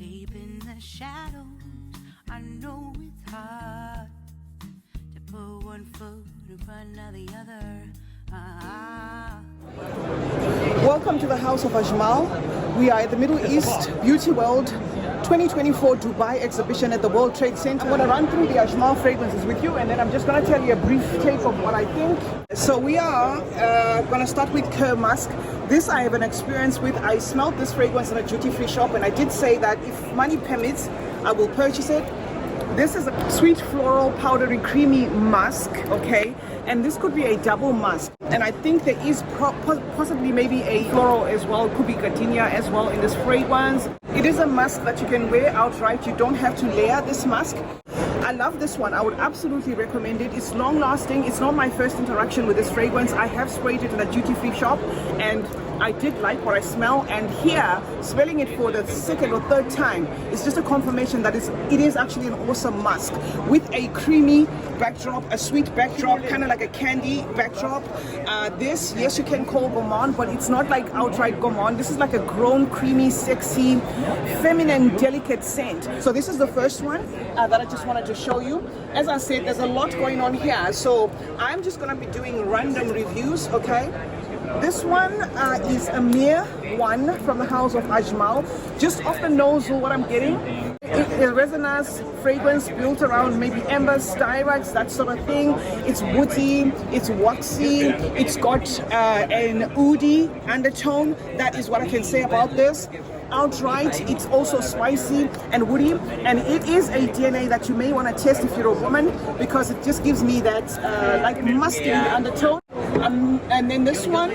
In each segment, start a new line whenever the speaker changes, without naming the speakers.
Escape in the shadows. I know it's hard to put one foot in front of the other.
Welcome to the house of Ajmal. We are at the Middle East Beauty World 2024 Dubai exhibition at the World Trade Center. I'm going to run through the Ajmal fragrances with you, and then I'm just going to tell you a brief take of what I think. So we are going to start with Cuir Musc. This I have an experience with. I smelled this fragrance in a duty-free shop, and I did say that if money permits, I will purchase it. This is a sweet floral, powdery, creamy musk, okay? And this could be a double musk. And I think there is possibly maybe a floral as well, could be gardenia as well in this fragrance. It is a musk that you can wear outright. You don't have to layer this musk. I love this one. I would absolutely recommend it. It's long lasting. It's not my first interaction with this fragrance. I have sprayed it in a duty-free shop and I did like what I smell, and here, smelling it for the second or third time, it's just a confirmation that it is actually an awesome musk with a creamy backdrop, a sweet backdrop, kind of like a candy backdrop. This, yes, you can call gourmand, but it's not like outright gourmand. This is like a grown, creamy, sexy, feminine, delicate scent. So this is the first one that I just wanted to show you. As I said, there's a lot going on here, so I'm just going to be doing random reviews, okay? This one is a mere one from the house of Ajmal. Just off the nose, what I'm getting, a resinous fragrance built around maybe amber, styrax, that sort of thing. It's woody, it's waxy, it's got an oudi undertone. That is what I can say about this. Outright, it's also spicy and woody, and it is a DNA that you may want to test if you're a woman, because it just gives me that like musky undertone. And then this one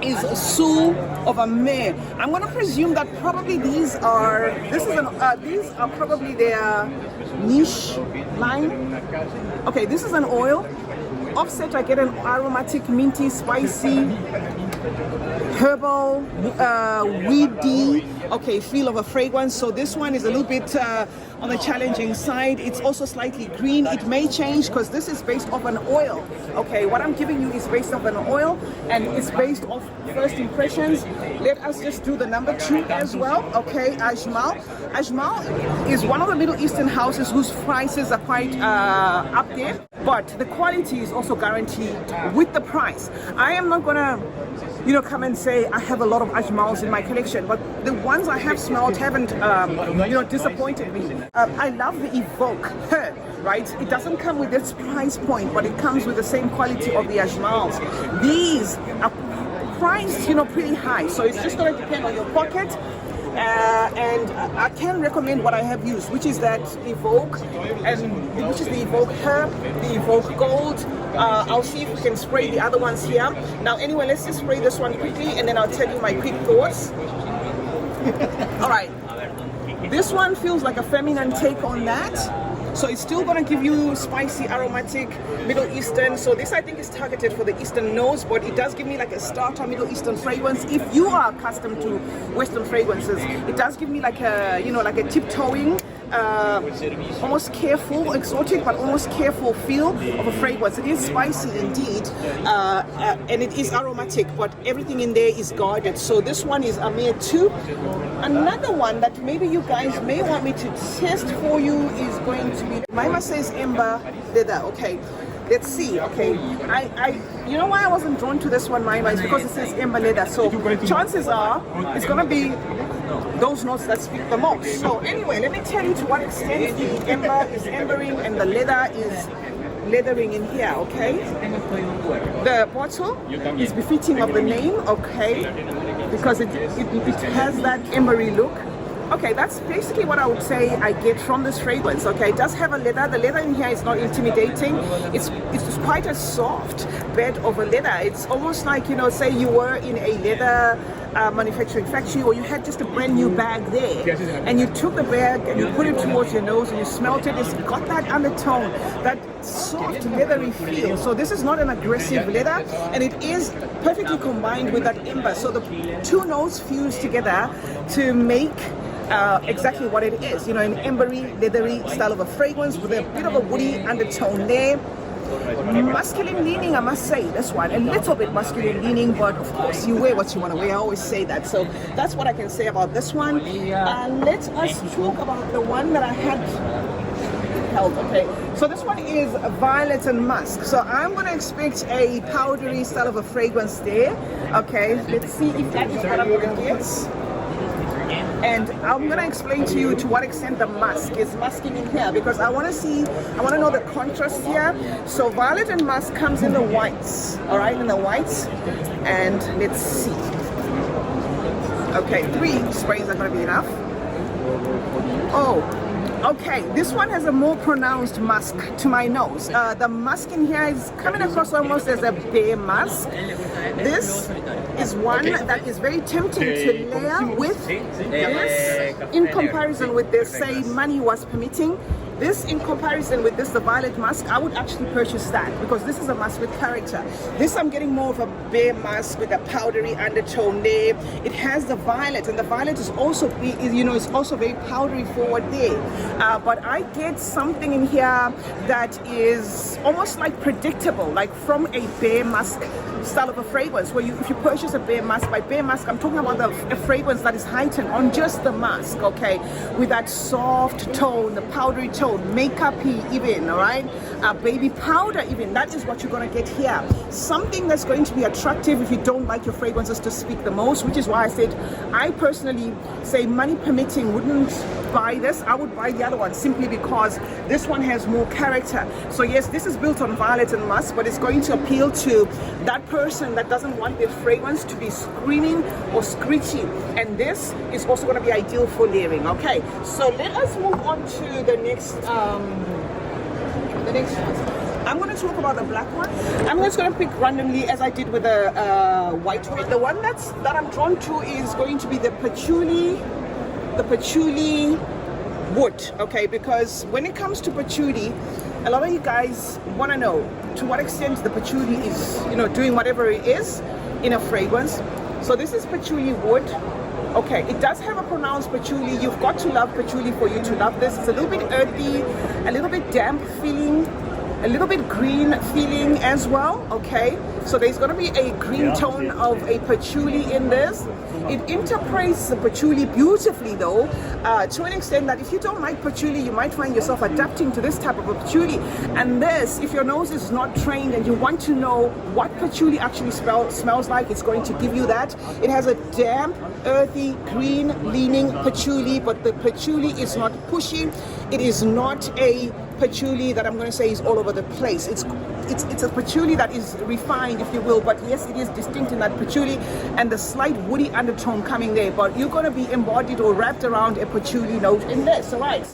is a Soul of a Mare. I'm going to presume that probably these are probably their niche line. Okay, this is an oil. Offset, I get an aromatic, minty, spicy, herbal, weedy, okay, feel of a fragrance. So this one is a little bit on the challenging side. It's also slightly green. It may change because this is based off an oil. Okay, what I'm giving you is based off an oil, and it's based off first impressions. Let us just do the number 2 as well. Okay, Ajmal. Ajmal is one of the Middle Eastern houses whose prices are quite up there, but the quality is also guaranteed with the price. I am not gonna come and say I have a lot of Ajmals in my collection, but the ones I have smelled haven't disappointed me. I love the Evoke Her, right? It doesn't come with this price point, but it comes with the same quality of the Ajmals. These are priced pretty high, so it's just going to depend on your pocket. And I can recommend what I have used, which is that Evoke, and which is the Evoke Her, the Evoke Gold. I'll see if we can spray the other ones here. Now, anyway, let's just spray this one quickly, and then I'll tell you my quick thoughts. All right, this one feels like a feminine take on that. So it's still going to give you spicy, aromatic, Middle Eastern. So this I think is targeted for the Eastern nose, but it does give me like a starter Middle Eastern fragrance. If you are accustomed to Western fragrances, it does give me like a, like a tiptoeing, almost careful, exotic, but almost careful feel of a fragrance. It is spicy indeed, and it is aromatic, but everything in there is guarded. So this one is a mere 2. Another one that maybe you guys may want me to test for you is going to be, Maima says amber leather. Okay, let's see. Okay, you know why I wasn't drawn to this one, Maima, is because it says amber leather. So chances are it's gonna be those notes that speak the most. So anyway, let me tell you to what extent the amber is embering and the leather is leathering in here. Okay, the bottle is befitting of the name, okay, because it has that embery look. Okay, that's basically what I would say I get from this fragrance. Okay, it does have a leather. The leather in here is not intimidating. It's quite a soft bed of a leather. It's almost like, say you were in a leather manufacturing factory, or you had just a brand new bag there, and you took the bag and you put it towards your nose and you smelt it. It's got that undertone, that soft leathery feel. So this is not an aggressive leather, and it is perfectly combined with that amber. So the 2 notes fuse together to make exactly what it is, an embery, leathery style of a fragrance with a bit of a woody undertone there. Masculine leaning, I must say, this one. A little bit masculine leaning, but of course you wear what you want to wear. I always say that. So that's what I can say about this one. Let us talk about the one that I had held. Okay, so this one is Violet and Musk. So I'm going to expect a powdery style of a fragrance there. Okay, let's see if that is what I'm going to get. And I'm going to explain to you to what extent the musk is masking in here, because I want to know the contrast here. So Violet and Musk comes in the whites, all right, in the whites. And let's see. Okay, 3 sprays are going to be enough. Oh, okay, this one has a more pronounced musk to my nose. The musk in here is coming across almost as a bare musk. This is one that is very tempting to layer with this in comparison with this, say money was permitting. This in comparison with this, the Violet Musk, I would actually purchase that because this is a musk with character. This I'm getting more of a bare musk with a powdery undertone there. It has the violet, and the violet is also, it's also very powdery forward there. But I get something in here that is almost like predictable, like from a bare musk style of a fragrance, where if you purchase a bare musk, by bare musk I'm talking about a fragrance that is heightened on just the musk, okay, with that soft tone, the powdery tone, makeup-y even, all right, baby powder even. That is what you're going to get here. Something that's going to be attractive if you don't like your fragrances to speak the most, which is why I said I personally say money permitting wouldn't buy this. I would buy the other one simply because this one has more character. So yes, this is built on Violet and Musk, but it's going to appeal to that person that doesn't want their fragrance to be screaming or screechy, and this is also going to be ideal for layering. Okay, so let us move on to the next one. I'm going to talk about the black one. I'm just going to pick randomly as I did with the white one. The one that I'm drawn to is going to be the Patchouli Wood, okay, because when it comes to patchouli, a lot of you guys want to know to what extent the patchouli is, doing whatever it is in a fragrance. So this is Patchouli Wood. Okay, it does have a pronounced patchouli. You've got to love patchouli for you to love this. It's a little bit earthy, a little bit damp feeling, a little bit green feeling as well. Okay, so there's going to be a green tone of a patchouli in this. It interprets the patchouli beautifully though, to an extent that if you don't like patchouli, you might find yourself adapting to this type of a patchouli. And this, if your nose is not trained and you want to know what patchouli actually smells like, it's going to give you that. It has a damp, earthy, green leaning patchouli, but the patchouli is not pushy. It is not a patchouli that I'm going to say is all over the place. It's a patchouli that is refined, if you will, but yes, it is distinct in that patchouli and the slight woody undertone coming there, but you're going to be embodied or wrapped around a patchouli note in this. All right,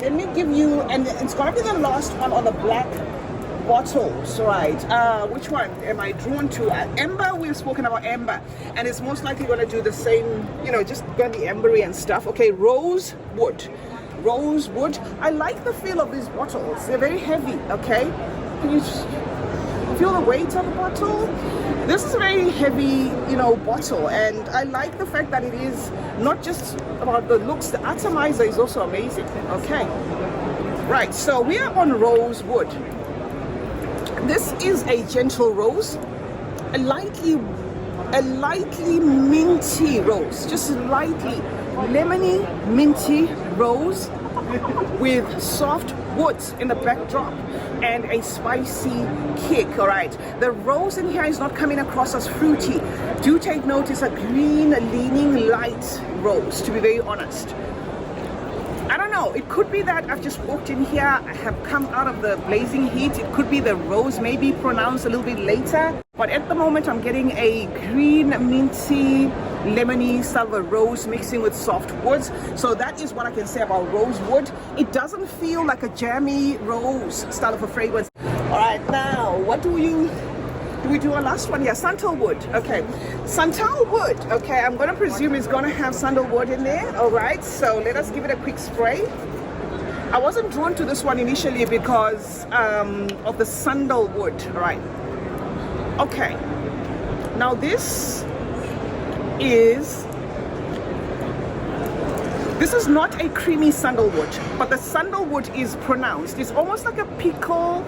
let me give you, and it's going to be the last one on the black bottles, right? Which one am I drawn to? Amber, we've spoken about amber, and it's most likely going to do the same, just going to be ambery and stuff. Okay, Rosewood. I like the feel of these bottles. They're very heavy, okay? Can you feel the weight of the bottle? This is a very heavy, bottle, and I like the fact that it is not just about the looks. The atomizer is also amazing, okay? Right, so we are on Rosewood. This is a gentle rose, a lightly minty rose, just lightly lemony minty rose with soft woods in the backdrop and a spicy kick. All right, the rose in here is not coming across as fruity. Do take note, it's a green leaning light rose, to be very honest. I don't know, it could be that I've just walked in here, I have come out of the blazing heat. It could be the rose maybe pronounced a little bit later, but at the moment I'm getting a green minty lemony style of a rose mixing with soft woods. So that is what I can say about Rosewood. It doesn't feel like a jammy rose style of a fragrance. All right, now what do we do our last one here? Sandalwood. Okay, Sandalwood. Okay, I'm going to presume it's going to have sandalwood in there. All right, so let us give it a quick spray. I wasn't drawn to this one initially because of the sandalwood. All right, okay, now this is not a creamy sandalwood, but the sandalwood is pronounced. It's almost like a pickle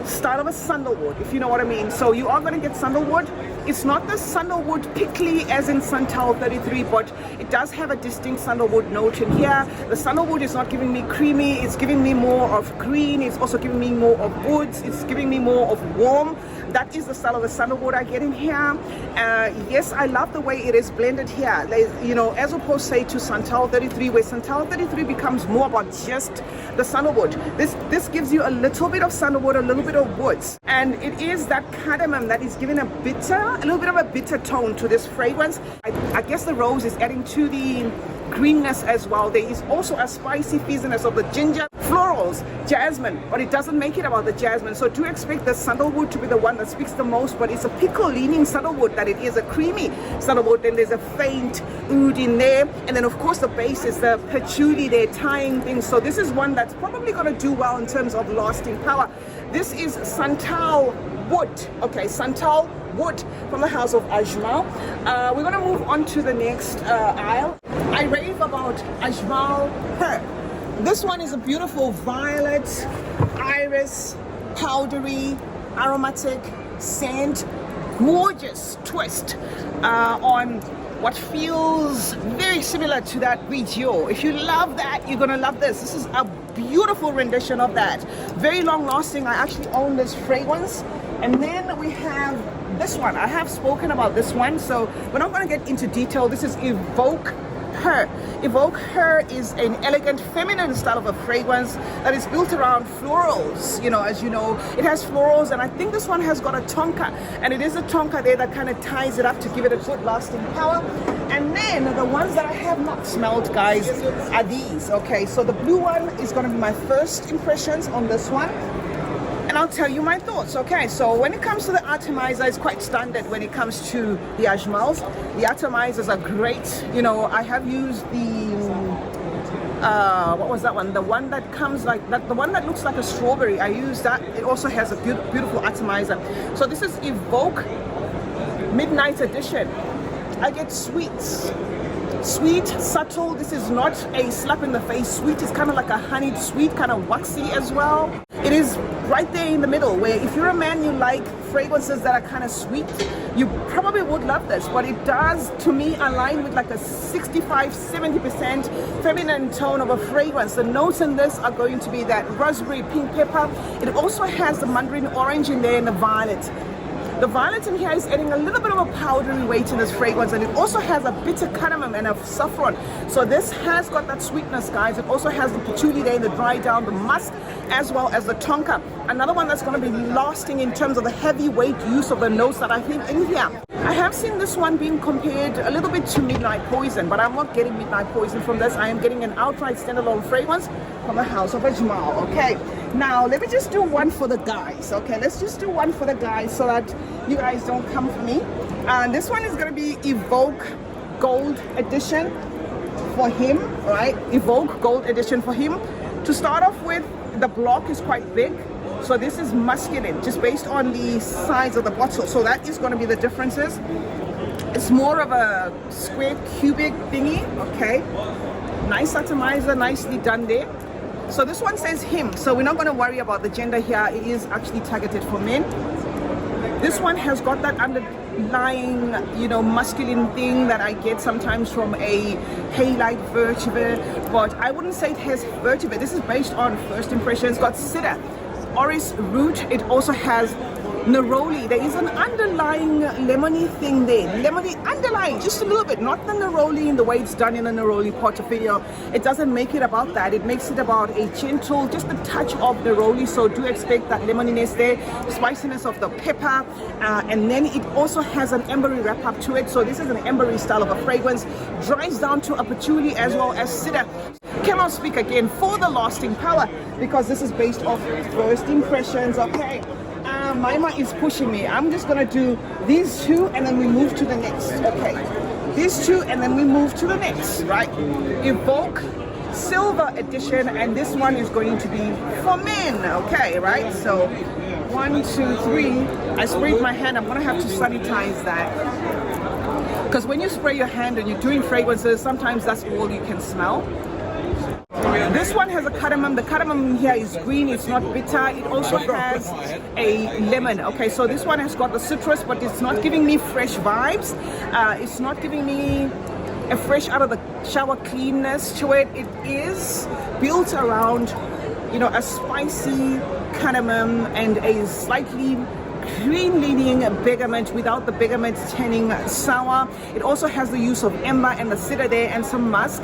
style of a sandalwood, if you know what I mean. So you are going to get sandalwood. It's not the sandalwood pickly as in Santal 33, but it does have a distinct sandalwood note in here. The sandalwood is not giving me creamy, it's giving me more of green, it's also giving me more of woods, it's giving me more of warm. That is the style of the sandalwood I get in here. Yes, I love the way it is blended here, you know, as opposed say to Santal 33, where Santal 33 becomes more about just the sandalwood. This gives you a little bit of sandalwood, a little bit of woods, and it is that cardamom that is giving a little bit of a bitter tone to this fragrance. I guess the rose is adding to the greenness as well. There is also a spicy fizziness of the ginger, florals, jasmine, but it doesn't make it about the jasmine. So do expect the sandalwood to be the one that speaks the most, but it's a pickle leaning sandalwood, that it is a creamy sandalwood. Then there's a faint oud in there, and then of course the base is the patchouli there tying things. So this is one that's probably going to do well in terms of lasting power. This is Santal Wood. Okay, Santal Wood from the house of Ajmal. We're going to move on to the next aisle. I rave about Ajmal Her. This one is a beautiful violet, iris, powdery, aromatic scent, gorgeous twist on what feels very similar to that Grigio. If you love that, you're gonna love this. This is a beautiful rendition of that. Very long lasting. I actually own this fragrance. And then we have this one. I have spoken about this one, so we're not gonna get into detail. This is Evoke Her. Evoke Her is an elegant feminine style of a fragrance that is built around florals. You know, as you know, it has florals, and I think this one has got a tonka, and it is a tonka there that kind of ties it up to give it a good lasting power. And then the ones that I have not smelled, guys, are these. Okay, so the blue one is going to be my first impressions on this one, and I'll tell you my thoughts. Okay, so when it comes to the atomizer, it's quite standard when it comes to the Ajmals. The atomizers are great. You know, I have used the what was that one? The one that comes like that, the one that looks like a strawberry. I use that. It also has a beautiful atomizer. So this is Evoke Midnight Edition. I get sweets. Sweet, subtle. This is not a slap in the face sweet. It's kind of like a honeyed sweet, kind of waxy as well. It is right there in the middle, where if you're a man, you like fragrances that are kind of sweet, you probably would love this. But it does, to me, align with like a 65-70% feminine tone of a fragrance. The notes in this are going to be that raspberry pink pepper. It also has the mandarin orange in there and the violet. The violet in here is adding a little bit of a powdery weight in this fragrance, and it also has a bitter cardamom and a saffron. So this has got that sweetness, guys. It also has the patchouli there, the dry down, the musk, as well as the tonka. Another one that's going to be lasting in terms of the heavyweight use of the notes that I think in here. I have seen this one being compared a little bit to Midnight Poison, but I'm not getting Midnight Poison from this. I am getting an outright standalone fragrance from the house of Ajmal. Okay, now let me just do one for the guys. Okay, let's just do one for the guys so that you guys don't come for me. This one is going to be Evoke Gold Edition for him, right? Evoke Gold Edition for him. To start off with, the block is quite big. So this is masculine, just based on the size of the bottle. So that is going to be the differences. It's more of a square cubic thingy, okay? Nice atomizer, nicely done there. So this one says him, so we're not going to worry about the gender here. It is actually targeted for men. This one has got that underlying, you know, masculine thing that I get sometimes from a halite vetiver, but I wouldn't say it has vetiver. This is based on first impressions. It's got cedar, orris root. It also has neroli. There is an underlying lemony thing there. Lemony underlying, just a little bit, not the neroli in the way it's done in a neroli portfolio. It doesn't make it about that. It makes it about a gentle, just a touch of neroli. So do expect that lemoniness there, spiciness of the pepper, and then it also has an ambery wrap up to it. So this is an ambery style of a fragrance. Dries down to a patchouli as well as cedar. Cannot speak again for the lasting power, because this is based off first impressions. Okay. Maima is pushing me. I'm just gonna do these two and then we move to the next. Okay, these two and then we move to the next, right? Evoke Silver Edition, and this one is going to be for men. Okay, right? So 1, 2, 3. I sprayed my hand. I'm gonna have to sanitize that, because when you spray your hand and you're doing fragrances, sometimes that's all you can smell. This one has a cardamom. The cardamom here is green. It's not bitter. It also has a lemon. Okay, so this one has got the citrus, but it's not giving me fresh vibes. It's not giving me a fresh out of the shower cleanness to it. It is built around, you know, a spicy cardamom and a slightly green leaning bergamot without the bergamot turning sour. It also has the use of amber and the cedar there and some musk.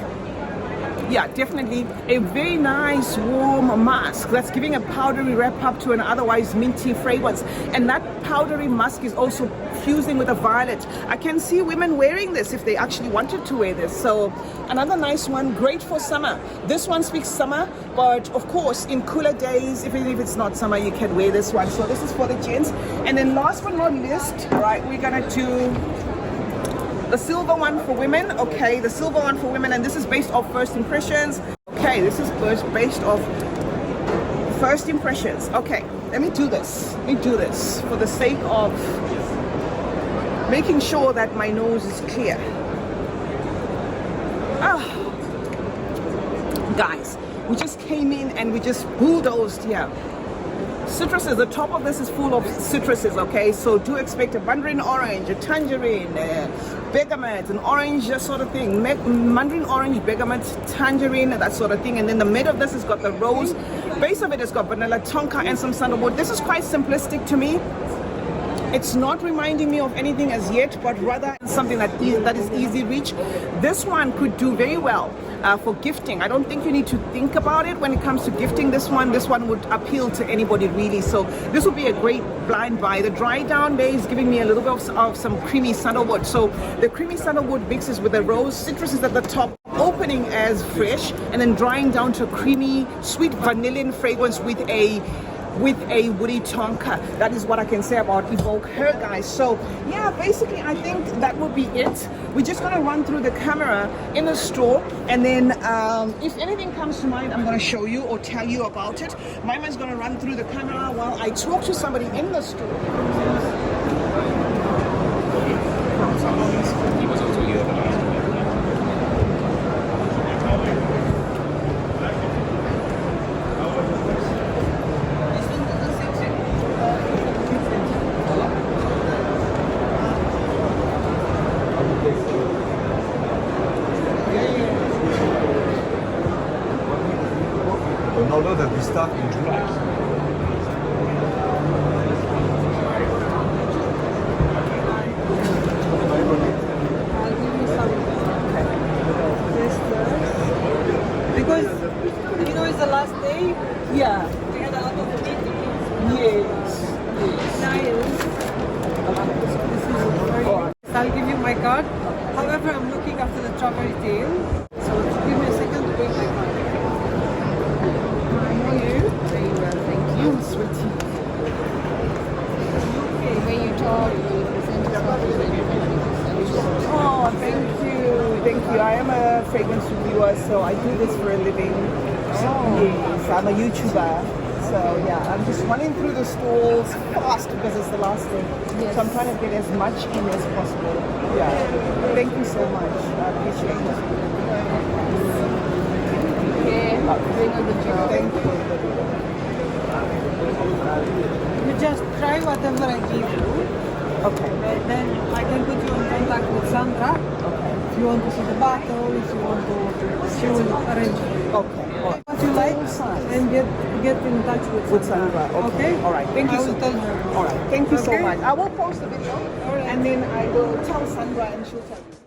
Yeah, definitely a very nice warm musk that's giving a powdery wrap up to an otherwise minty fragrance, and that powdery musk is also fusing with the violet. I can see women wearing this if they actually wanted to wear this. So another nice one, great for summer. This one speaks summer, but of course in cooler days, even if it's not summer, you can wear this one. So this is for the gents. And then last but not least, right, we're gonna do the silver one for women. Okay, the silver one for women, and this is based off first impressions. Okay, this is based off first impressions. Okay, let me do this for the sake of making sure that my nose is clear. Guys, we just came in and we just bulldozed here. Citruses, the top of this is full of citruses, okay? So do expect a mandarin orange, a tangerine, bergamot, an orange sort of thing. Mandarin orange, bergamot, tangerine, that sort of thing. And then the mid of this has got the rose. Base of it has got vanilla tonka and some sandalwood. This is quite simplistic to me. It's not reminding me of anything as yet, but rather something that is easy reach. This one could do very well for gifting. I don't think you need to think about it when it comes to gifting this one. This one would appeal to anybody really. So this would be a great blind buy. The dry down there is giving me a little bit of some creamy sandalwood. So the creamy sandalwood mixes with the rose. Citrus is at the top, opening as fresh, and then drying down to a creamy, sweet vanillian fragrance with a woody tonka. That is what I can say about Evoke Her, guys. So yeah, basically I think that would be it. We're just gonna run through the camera in the store, and then if anything comes to mind, I'm gonna show you or tell you about it. Maima's gonna run through the camera while I talk to somebody in the store.
Although that we start in July.
Because you know it's the last day.
Yeah.
We had a lot of meetings.
Yes.
I'll give you my card. However, I'm looking after the travel retail. So give me a second to bring my card. How are you?
Very well, thank you, sweetie.
Okay.
When you talk, you present yourself.
Oh, thank you. Thank you. I am a fragrance reviewer, so I do this for a living. Yes, I'm a YouTuber. So yeah, I'm just running through the stalls fast because it's the last day.
Yes.
So I'm trying to get as much in as possible. Yeah. Thank you so much. I appreciate it.
Okay, doing a good job.
Thank you.
You just try whatever I give you.
Okay.
And then I can put you in contact with Sandra.
Okay.
If you want to see the bottle, if you want to, she will arrange for you.
Okay. All right.
What you like,
Size.
and get in touch with
With Sandra. Okay. All right. Thank you
I
so
will tell her.
All right. Thank you so
Okay.
much. I will post the video,
right.
and then I will tell Sandra, and she'll tell you.